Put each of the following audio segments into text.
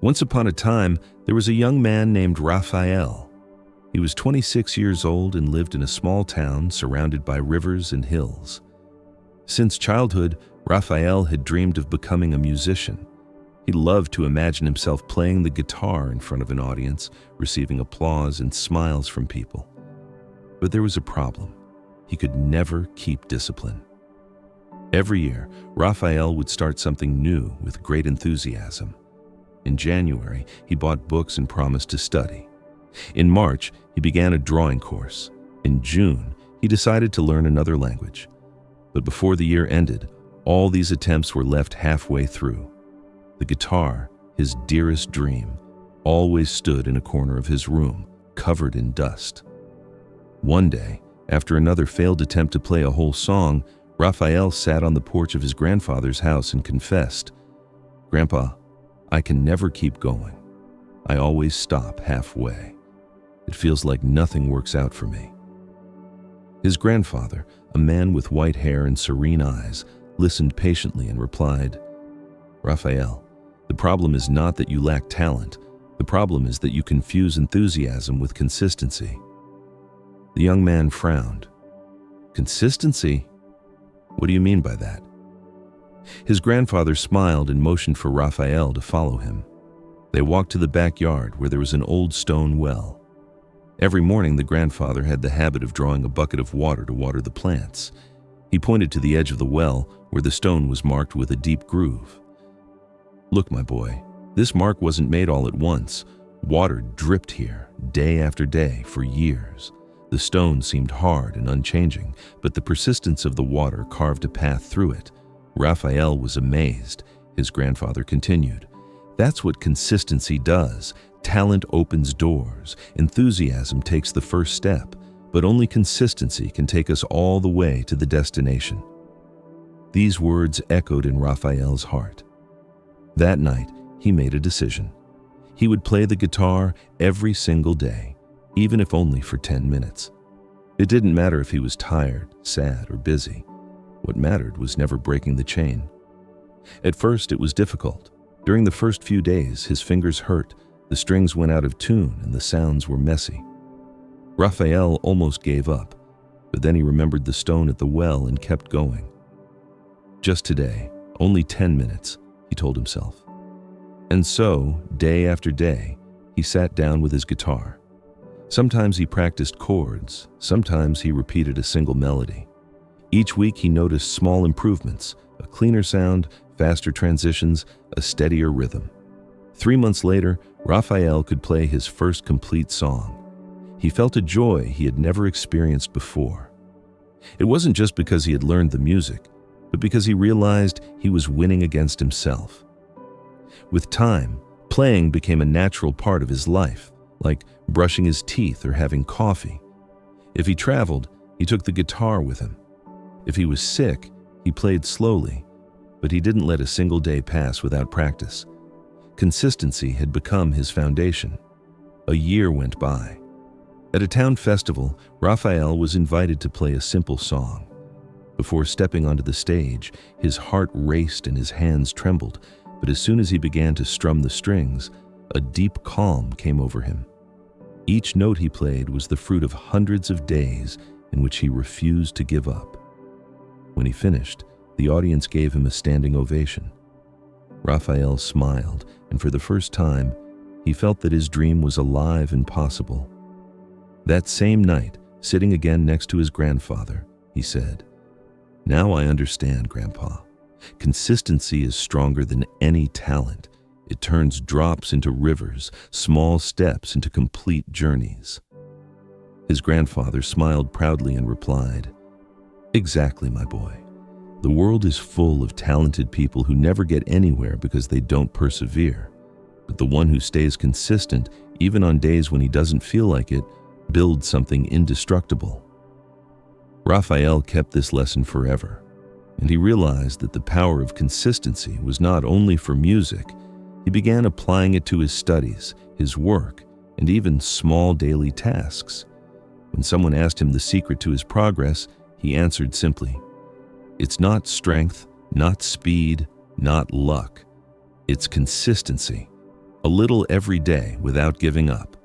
Once upon a time, there was a young man named Raphael. He was 26 years old and lived in a small town surrounded by rivers and hills. Since childhood, Raphael had dreamed of becoming a musician. He loved to imagine himself playing the guitar in front of an audience, receiving applause and smiles from people. But there was a problem. He could never keep discipline. Every year, Raphael would start something new with great enthusiasm. In January, he bought books and promised to study. In March, he began a drawing course. In June, he decided to learn another language. But before the year ended, all these attempts were left halfway through. The guitar, his dearest dream, always stood in a corner of his room, covered in dust. One day, after another failed attempt to play a whole song, Raphael sat on the porch of his grandfather's house and confessed, "Grandpa, I can never keep going. I always stop halfway. It feels like nothing works out for me." His grandfather, a man with white hair and serene eyes, listened patiently and replied, "Raphael, the problem is not that you lack talent. The problem is that you confuse enthusiasm with consistency." The young man frowned. "Consistency? What do you mean by that?" His grandfather smiled and motioned for Raphael to follow him. They walked to the backyard where there was an old stone well. Every morning, the grandfather had the habit of drawing a bucket of water to water the plants. He pointed to the edge of the well where the stone was marked with a deep groove. "Look, my boy, this mark wasn't made all at once. Water dripped here day after day for years. The stone seemed hard and unchanging, but the persistence of the water carved a path through it." Raphael was amazed. His grandfather continued, "That's what consistency does. Talent opens doors. Enthusiasm takes the first step, but only consistency can take us all the way to the destination." These words echoed in Raphael's heart. That night, he made a decision. He would play the guitar every single day, even if only for 10 minutes. It didn't matter if he was tired, sad, or busy. What mattered was never breaking the chain. At first, it was difficult. During the first few days, his fingers hurt, the strings went out of tune, and the sounds were messy. Raphael almost gave up, but then he remembered the stone at the well and kept going. "Just today, only 10 minutes," he told himself. And so, day after day, he sat down with his guitar. Sometimes he practiced chords, sometimes he repeated a single melody. Each week he noticed small improvements, a cleaner sound, faster transitions, a steadier rhythm. 3 months later, Raphael could play his first complete song. He felt a joy he had never experienced before. It wasn't just because he had learned the music, but because he realized he was winning against himself. With time, playing became a natural part of his life, like brushing his teeth or having coffee. If he traveled, he took the guitar with him. If he was sick, he played slowly, but he didn't let a single day pass without practice. Consistency had become his foundation. A year went by. At a town festival, Raphael was invited to play a simple song. Before stepping onto the stage, his heart raced and his hands trembled, but as soon as he began to strum the strings, a deep calm came over him. Each note he played was the fruit of hundreds of days in which he refused to give up. When he finished, the audience gave him a standing ovation. Raphael smiled, and for the first time, he felt that his dream was alive and possible. That same night, sitting again next to his grandfather, he said, "Now I understand, Grandpa. Consistency is stronger than any talent. It turns drops into rivers, small steps into complete journeys." His grandfather smiled proudly and replied, "Exactly, my boy. The world is full of talented people who never get anywhere because they don't persevere. But the one who stays consistent, even on days when he doesn't feel like it, builds something indestructible." Raphael kept this lesson forever, and he realized that the power of consistency was not only for music. He began applying it to his studies, his work, and even small daily tasks. When someone asked him the secret to his progress, he answered simply, "It's not strength, not speed, not luck. It's consistency. a little every day without giving up.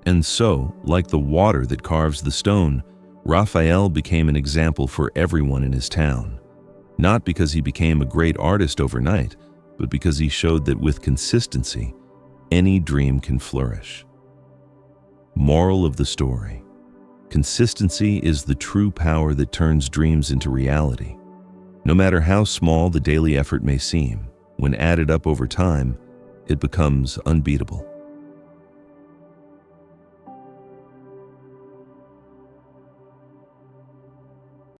And so, like the water that carves the stone, Raphael became an example for everyone in his town. Not because he became a great artist overnight, but because he showed that with consistency, any dream can flourish. Moral of the story: consistency is the true power that turns dreams into reality. No matter how small the daily effort may seem, when added up over time, it becomes unbeatable.